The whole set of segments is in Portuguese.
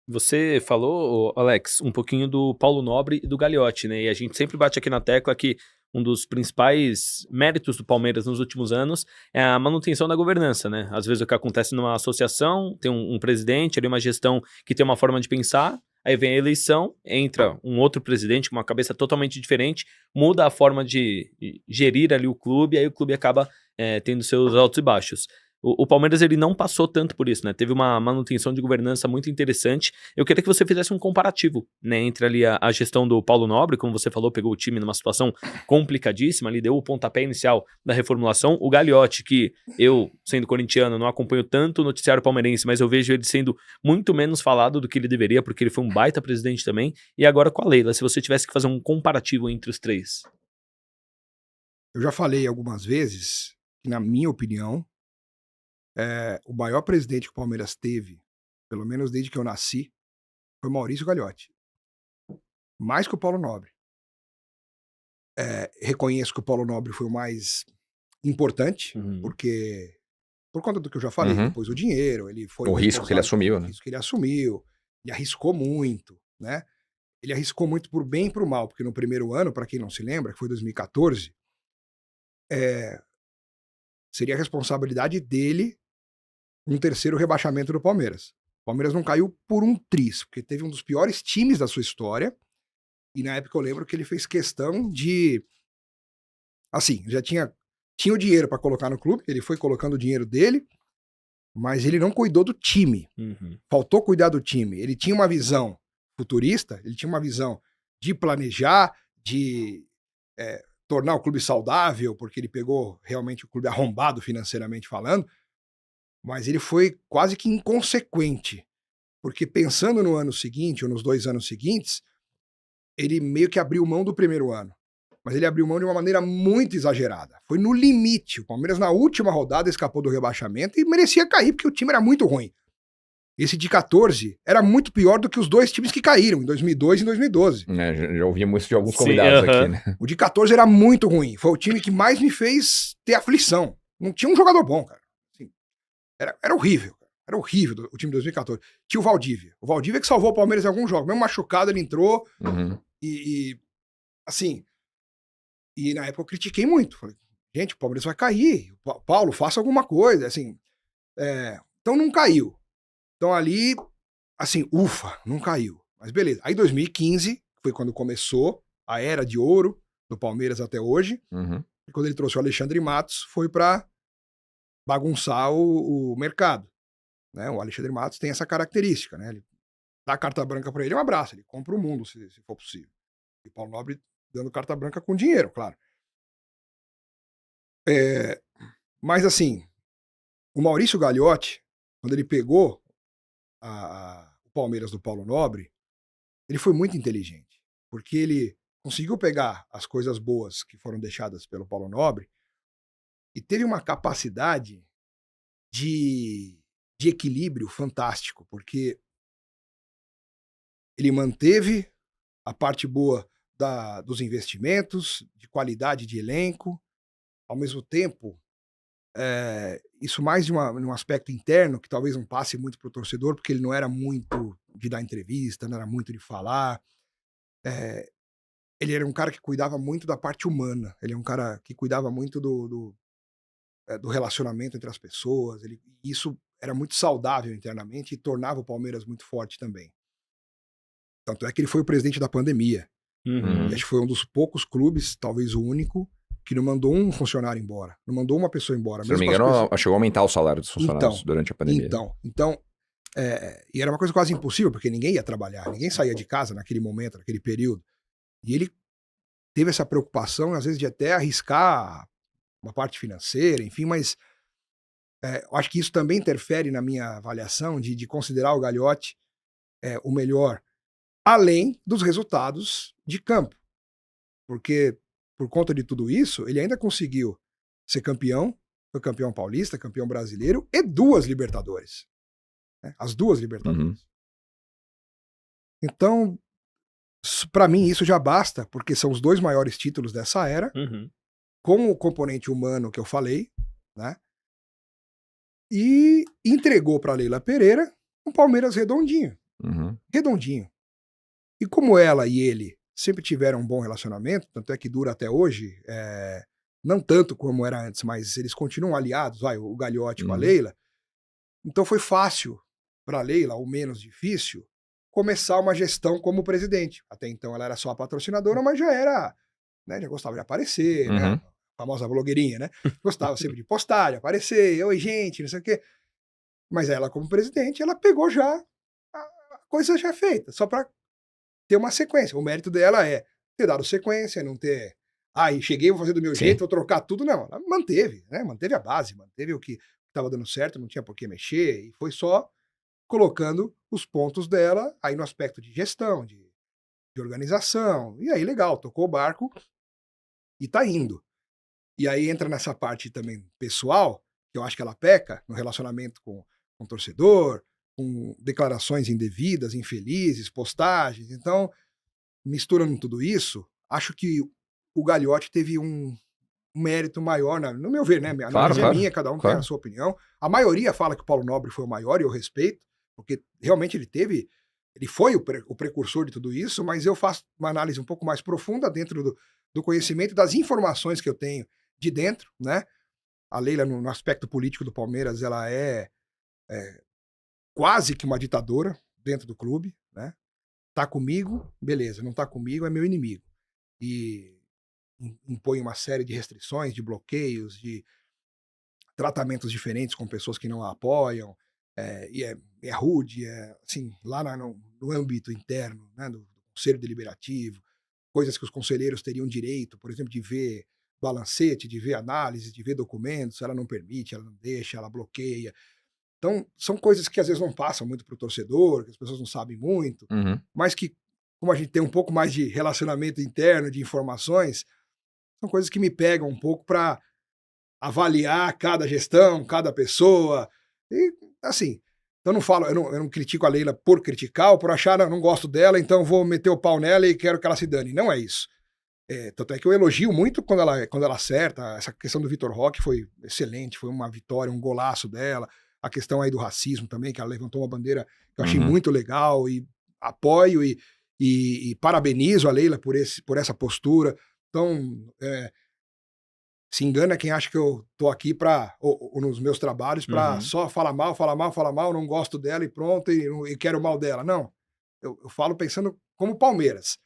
Você falou, Alex, um pouquinho do Paulo Nobre e do Gagliotti, né? E a gente sempre bate aqui na tecla que um dos principais méritos do Palmeiras nos últimos anos é a manutenção da governança, né? Às vezes o que acontece numa associação, tem um presidente, ali uma gestão que tem uma forma de pensar, aí vem a eleição, entra um outro presidente com uma cabeça totalmente diferente, muda a forma de gerir ali o clube, aí o clube acaba tendo seus altos e baixos. O Palmeiras ele não passou tanto por isso, né? Teve uma manutenção de governança muito interessante. Eu queria que você fizesse um comparativo, né, entre ali a gestão do Paulo Nobre, como você falou, pegou o time numa situação complicadíssima, ali deu o pontapé inicial da reformulação. O Gagliotti, que eu, sendo corintiano, não acompanho tanto o noticiário palmeirense, mas eu vejo ele sendo muito menos falado do que ele deveria, porque ele foi um baita presidente também. E agora com a Leila, se você tivesse que fazer um comparativo entre os três. Eu já falei algumas vezes que, na minha opinião, o maior presidente que o Palmeiras teve, pelo menos desde que eu nasci, foi Maurício Gagliotti. Mais que o Paulo Nobre. Reconheço que o Paulo Nobre foi o mais importante, Uhum. porque por conta do que eu já falei, ele Uhum. pôs o dinheiro, ele foi O o risco que ele responsável assumiu, pelo né? risco que ele assumiu, ele arriscou muito, né? Ele arriscou muito por bem e por mal, porque no primeiro ano, para quem não se lembra, que foi 2014, seria a responsabilidade dele um terceiro rebaixamento do Palmeiras. O Palmeiras não caiu por um triz, porque teve um dos piores times da sua história, e na época eu lembro que ele fez questão de, assim, já tinha o dinheiro para colocar no clube, ele foi colocando o dinheiro dele, mas ele não cuidou do time. Uhum. Faltou cuidar do time. Ele tinha uma visão futurista, ele tinha uma visão de planejar, de tornar o clube saudável, porque ele pegou realmente o clube arrombado financeiramente falando, mas ele foi quase que inconsequente, porque pensando no ano seguinte, ou nos 2 anos seguintes, ele meio que abriu mão do primeiro ano. Mas ele abriu mão de uma maneira muito exagerada. Foi no limite. O Palmeiras, na última rodada, escapou do rebaixamento e merecia cair, porque o time era muito ruim. Esse de 14 era muito pior do que os dois times que caíram, em 2002 e em 2012. Já ouvimos isso de alguns Sim, convidados aham. aqui, né? O de 14 era muito ruim. Foi o time que mais me fez ter aflição. Não tinha um jogador bom, cara. Assim, era horrível. Era horrível o time de 2014. Tinha o Valdívia. O Valdívia que salvou o Palmeiras em alguns jogos. Mesmo machucado, ele entrou Uhum. assim, e na época eu critiquei muito. Falei, gente, o Palmeiras vai cair. Paulo, faça alguma coisa. Assim, então não caiu. Então ali, assim, ufa, não caiu. Mas beleza. Aí 2015 foi quando começou a era de ouro do Palmeiras até hoje. Uhum. E quando ele trouxe o Alexandre Matos, foi para bagunçar o mercado. Né? O Alexandre Matos tem essa característica, né? Ele dá carta branca para ele, um abraço. Ele compra o mundo, se for possível. E o Paulo Nobre dando carta branca com dinheiro, claro. Mas assim, o Maurício Gagliotti, quando ele pegou o Palmeiras do Paulo Nobre, ele foi muito inteligente, porque ele conseguiu pegar as coisas boas que foram deixadas pelo Paulo Nobre e teve uma capacidade de, de equilíbrio fantástico, porque ele manteve a parte boa dos investimentos, de qualidade de elenco, ao mesmo tempo, isso mais de um aspecto interno, que talvez não passe muito para o torcedor, porque ele não era muito de dar entrevista, não era muito de falar. Ele era um cara que cuidava muito da parte humana, ele é um cara que cuidava muito do relacionamento entre as pessoas, isso era muito saudável internamente e tornava o Palmeiras muito forte também. Tanto é que ele foi o presidente da pandemia. Uhum. E acho que foi um dos poucos clubes, talvez o único, que não mandou um funcionário embora, não mandou uma pessoa embora. Se não me Mesmo com as engano, coisas... chegou a aumentar o salário dos funcionários Então, durante a pandemia. e era uma coisa quase impossível, porque ninguém ia trabalhar, ninguém saía de casa naquele momento, naquele período. E ele teve essa preocupação, às vezes, de até arriscar uma parte financeira, enfim, mas eu acho que isso também interfere na minha avaliação de considerar o Gagliotti o melhor, além dos resultados de campo. Porque, por conta de tudo isso, ele ainda conseguiu ser campeão, foi campeão paulista, campeão brasileiro e 2 Libertadores. Né? As 2 Libertadores. Uhum. Então, para mim, isso já basta, porque são os 2 maiores títulos dessa era, Uhum. com o componente humano que eu falei, né? E entregou para Leila Pereira um Palmeiras redondinho. redondinho. E como ela e ele sempre tiveram um bom relacionamento, tanto é que dura até hoje, não tanto como era antes, mas eles continuam aliados, o Gagliotti com a Leila, então foi fácil para a Leila, ou menos difícil, começar uma gestão como presidente. Até então ela era só a patrocinadora, mas já era, né, já gostava de aparecer, né, a famosa blogueirinha, né, gostava sempre de postar, de aparecer, oi gente, não sei o quê. Mas ela como presidente, ela pegou já a coisa já feita, só para ter uma sequência. O mérito dela é ter dado sequência, não ter... cheguei, vou fazer do meu jeito, vou trocar tudo. Não, ela manteve, né? Manteve a base, manteve o que estava dando certo, não tinha por que mexer, e foi só colocando os pontos dela aí no aspecto de gestão, de organização. E aí, legal, tocou o barco e tá indo. E aí entra nessa parte também pessoal, que eu acho que ela peca no relacionamento com o torcedor, com declarações indevidas, infelizes, postagens. Então, misturando tudo isso, acho que o Gagliotti teve um mérito maior, no meu ver, né? A análise é minha, cada um tem a sua opinião. A maioria fala que o Paulo Nobre foi o maior, e eu respeito, porque realmente ele foi o precursor de tudo isso, mas eu faço uma análise um pouco mais profunda dentro do conhecimento, das informações que eu tenho de dentro, né? A Leila, no aspecto político do Palmeiras, ela é quase que uma ditadora dentro do clube, né? Tá comigo, beleza, não tá comigo, é meu inimigo. E impõe uma série de restrições, de bloqueios, de tratamentos diferentes com pessoas que não a apoiam, e é rude, assim, lá no âmbito interno, né, do Conselho Deliberativo, coisas que os conselheiros teriam direito, por exemplo, de ver balancete, de ver análise, de ver documentos, ela não permite, ela não deixa, ela bloqueia. Então, são coisas que às vezes não passam muito para o torcedor, que as pessoas não sabem muito, mas que, como a gente tem um pouco mais de relacionamento interno, de informações, são coisas que me pegam um pouco para avaliar cada gestão, cada pessoa. E, assim, eu não critico a Leila por criticar ou por achar, não gosto dela, então vou meter o pau nela e quero que ela se dane. Não é isso. Tanto é que eu elogio muito quando ela acerta. Essa questão do Vitor Roque foi excelente, foi uma vitória, um golaço dela. A questão aí do racismo também, que ela levantou uma bandeira que eu achei muito legal, e apoio e parabenizo a Leila por essa postura. Então, se engana quem acha que eu tô aqui ou nos meus trabalhos para só falar mal, não gosto dela e pronto, e quero o mal dela. Não, eu falo pensando como Palmeiras.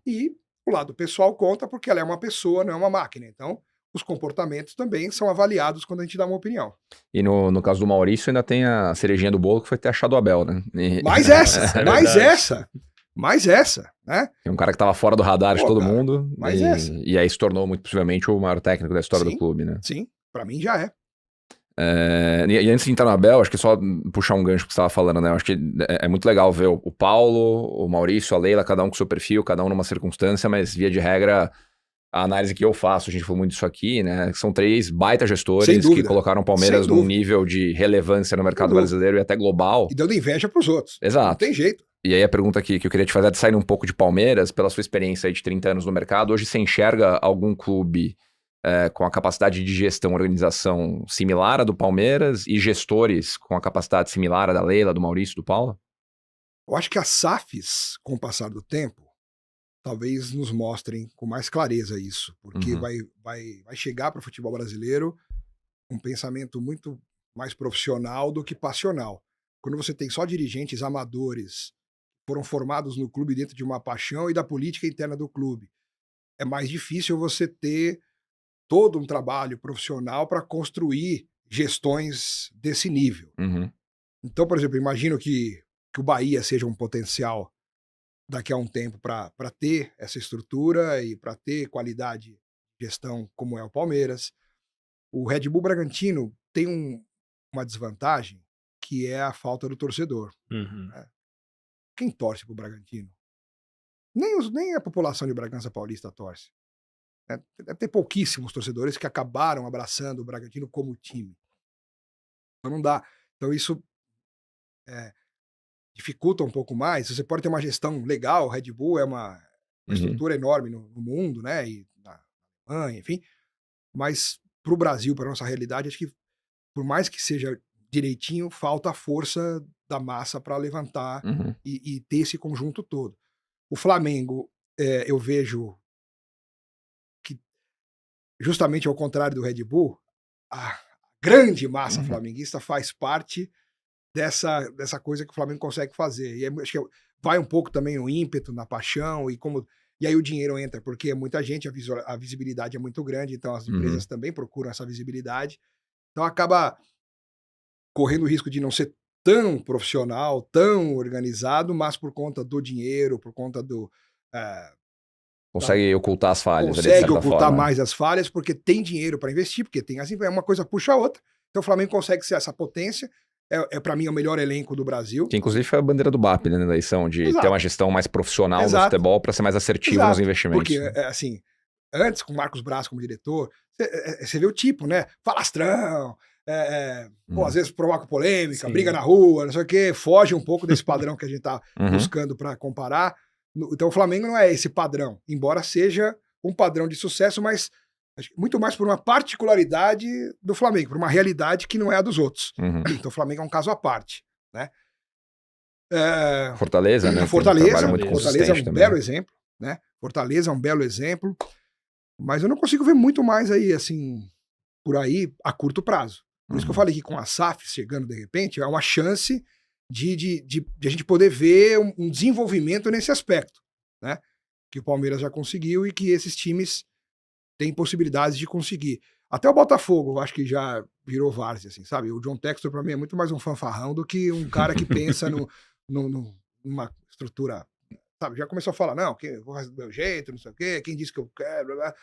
E o lado pessoal conta porque ela é uma pessoa, não é uma máquina. Então, os comportamentos também são avaliados quando a gente dá uma opinião. E no caso do Maurício, ainda tem a cerejinha do bolo, que foi ter achado o Abel, né? Mais essa, né? É um cara que tava fora do radar de todo cara, mundo, e aí se tornou muito possivelmente o maior técnico da história do clube, né? Sim, pra mim já é. E antes de entrar no Abel, acho que só puxar um gancho que você estava falando, né? Eu acho que é muito legal ver o Paulo, o Maurício, a Leila, cada um com seu perfil, cada um numa circunstância, mas via de regra, a análise que eu faço, a gente falou muito disso aqui, né? São 3 baita gestores que colocaram o Palmeiras num nível de relevância no mercado brasileiro e até global. E dando inveja pros outros. Exato. Não tem jeito. E aí a pergunta que eu queria te fazer é de sair um pouco de Palmeiras, pela sua experiência aí de 30 anos no mercado, hoje você enxerga algum clube com a capacidade de gestão, organização similar à do Palmeiras e gestores com a capacidade similar à da Leila, do Maurício, do Paulo? Eu acho que as SAFs, com o passar do tempo, talvez nos mostrem com mais clareza isso, porque vai chegar para o futebol brasileiro um pensamento muito mais profissional do que passional. Quando você tem só dirigentes amadores, foram formados no clube dentro de uma paixão e da política interna do clube, é mais difícil você ter todo um trabalho profissional para construir gestões desse nível. Então, por exemplo, imagino que o Bahia seja um potencial daqui a um tempo para ter essa estrutura e para ter qualidade de gestão como é o Palmeiras. O Red Bull Bragantino tem uma desvantagem, que é a falta do torcedor. Né? Quem torce pro Bragantino? Nem a população de Bragança Paulista torce. Deve ter pouquíssimos torcedores que acabaram abraçando o Bragantino como time. Então não dá. Então isso dificulta um pouco mais. Você pode ter uma gestão legal, o Red Bull é uma estrutura enorme no mundo, né? E na Alemanha, enfim. Mas para o Brasil, para nossa realidade, acho que por mais que seja direitinho, falta a força da massa para levantar Uhum. e ter esse conjunto todo. O Flamengo, eu vejo que, justamente ao contrário do Red Bull, a grande massa Uhum. flamenguista faz parte dessa coisa que o Flamengo consegue fazer. E acho que vai um pouco também no ímpeto, na paixão e aí o dinheiro entra, porque é muita gente, a visibilidade é muito grande, então as empresas Uhum. também procuram essa visibilidade. Então acaba correndo o risco de não ser tão profissional, tão organizado, mas por conta do dinheiro, por conta eh, Consegue ocultar as falhas ali, de consegue certa ocultar forma. mais as falhas, porque tem dinheiro para investir, porque tem assim, uma coisa puxa a outra. Então o Flamengo consegue ser essa potência. Para mim, é o melhor elenco do Brasil. Que inclusive foi a bandeira do BAP, né, na eleição, de ter uma Exato, gestão mais profissional no exato, futebol para ser mais assertivo nos exato. investimentos. Porque, assim, antes, com o Marcos Braz como diretor, você vê o tipo, né? Falastrão, pô, às vezes provoca polêmica, Sim. briga na rua, não sei o quê, foge um pouco desse padrão que a gente tá Uhum. buscando para comparar. Então o Flamengo não é esse padrão, embora seja um padrão de sucesso, mas acho que muito mais por uma particularidade do Flamengo, por uma realidade que não é a dos outros. Uhum. Então o Flamengo é um caso à parte, né? Fortaleza, né? Tem um Fortaleza, trabalho muito Fortaleza é consistente um também. belo exemplo, né? Fortaleza é um belo exemplo, mas eu não consigo ver muito mais aí, assim, por aí, a curto prazo. Por isso que eu falei que com a SAF chegando de repente, é uma chance de a gente poder ver um desenvolvimento nesse aspecto, né? Que o Palmeiras já conseguiu e que esses times têm possibilidades de conseguir. Até o Botafogo, eu acho que já virou várzea, assim, sabe? O John Textor, para mim, é muito mais um fanfarrão do que um cara que pensa numa estrutura, sabe? Já começou a falar, não, que eu vou fazer do meu jeito, não sei o quê, quem disse que eu quero, blá, blá.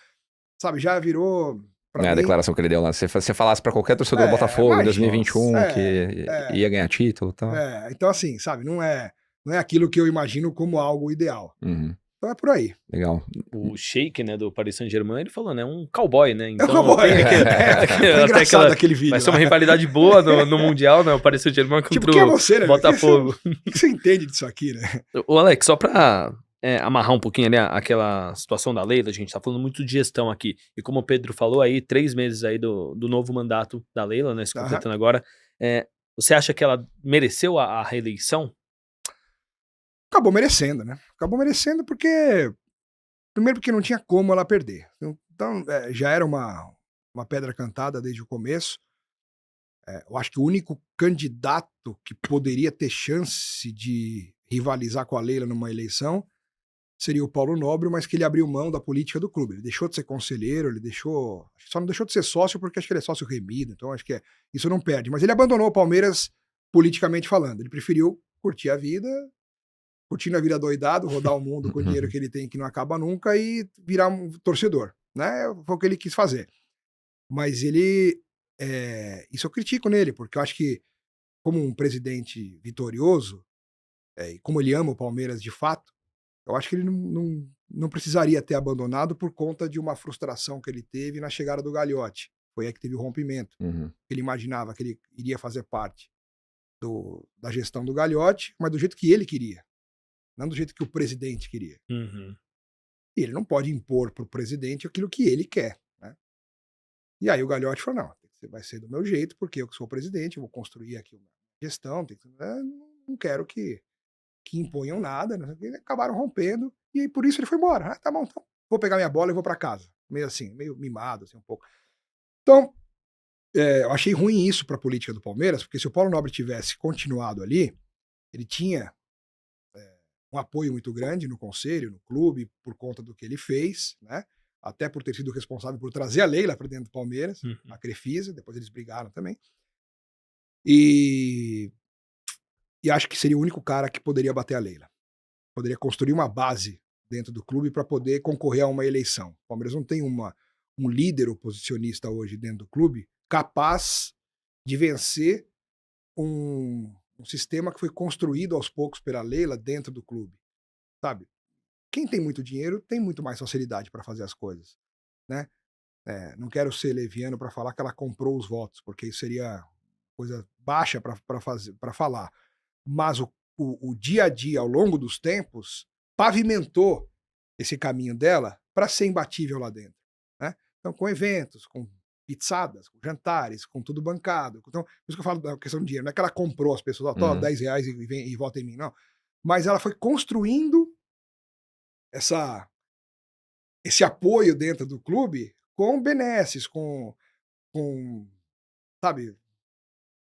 Sabe? Já virou, pra A mim... declaração que ele deu lá. Se você falasse pra qualquer torcedor do Botafogo em Imagina, 2021 que ia ganhar título e tal. então assim, sabe? Não é aquilo que eu imagino como algo ideal. Uhum. Então é por aí. Legal. O Sheik, né, do Paris Saint-Germain, ele falou, né, um cowboy, né? É Então, um cowboy. tem Foi engraçado aquele vídeo. vai ser uma lá. rivalidade boa no Mundial, né? O Paris Saint-Germain contra Tipo, quem é você, né? Botafogo. O que você entende disso aqui, né? Ô, Alex, só pra amarrar um pouquinho ali aquela situação da Leila, a gente tá falando muito de gestão aqui. E como o Pedro falou aí, 3 meses aí do novo mandato da Leila, né, se completando agora. Você acha que ela mereceu a reeleição? Acabou merecendo, né? Acabou merecendo porque... Primeiro porque não tinha como ela perder. Então, já era uma pedra cantada desde o começo. Eu acho que o único candidato que poderia ter chance de rivalizar com a Leila numa eleição seria o Paulo Nobre, mas que ele abriu mão da política do clube. Ele deixou de ser conselheiro, só não deixou de ser sócio porque acho que ele é sócio remido, então acho que isso não perde. Mas ele abandonou o Palmeiras politicamente falando. Ele preferiu curtir a vida, curtindo a vida doidado, rodar o mundo com o dinheiro que ele tem que não acaba nunca e virar um torcedor, né? Foi o que ele quis fazer. Mas ele... isso eu critico nele, porque eu acho que como um presidente vitorioso, e como ele ama o Palmeiras de fato, eu acho que ele não precisaria ter abandonado por conta de uma frustração que ele teve na chegada do Gagliotti. Foi aí que teve o rompimento. Uhum. Ele imaginava que ele iria fazer parte da gestão do Gagliotti, mas do jeito que ele queria, não do jeito que o presidente queria. Uhum. E ele não pode impor para o presidente aquilo que ele quer, né? E aí o Gagliotti falou, não, vai ser do meu jeito, porque eu que sou o presidente, eu vou construir aqui uma gestão, não quero que imponham nada, né? E acabaram rompendo, e aí por isso ele foi embora. Tá bom, então vou pegar minha bola e vou para casa. Meio assim, meio mimado, assim, um pouco. Então, eu achei ruim isso para a política do Palmeiras, porque se o Paulo Nobre tivesse continuado ali, ele tinha um apoio muito grande no conselho, no clube, por conta do que ele fez, né? Até por ter sido responsável por trazer a Leila para dentro do Palmeiras, a Crefisa, depois eles brigaram também. E acho que seria o único cara que poderia bater a Leila. Poderia construir uma base dentro do clube para poder concorrer a uma eleição. O Palmeiras não tem um líder oposicionista hoje dentro do clube capaz de vencer um sistema que foi construído aos poucos pela Leila dentro do clube, sabe? Quem tem muito dinheiro tem muito mais facilidade para fazer as coisas, né? Não quero ser leviano para falar que ela comprou os votos, porque isso seria coisa baixa para falar. Mas o dia a dia, ao longo dos tempos, pavimentou esse caminho dela para ser imbatível lá dentro, né? Então, com eventos, com pizzadas, com jantares, com tudo bancado. Então, por isso que eu falo da questão do dinheiro. Não é que ela comprou as pessoas, ó, Uhum. 10 reais e vota em mim, não. Mas ela foi construindo esse apoio dentro do clube com benesses, com sabe,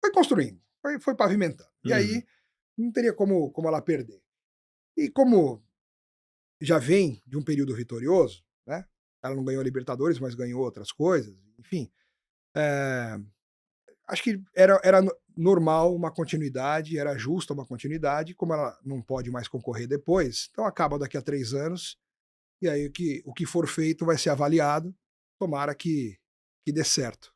foi construindo, foi pavimentando. E Uhum. aí não teria como ela perder. E como já vem de um período vitorioso, né? Ela não ganhou a Libertadores, mas ganhou outras coisas, enfim. Acho que era normal uma continuidade, era justa uma continuidade, como ela não pode mais concorrer depois, então acaba daqui a 3 anos, e aí o que for feito vai ser avaliado, tomara que dê certo.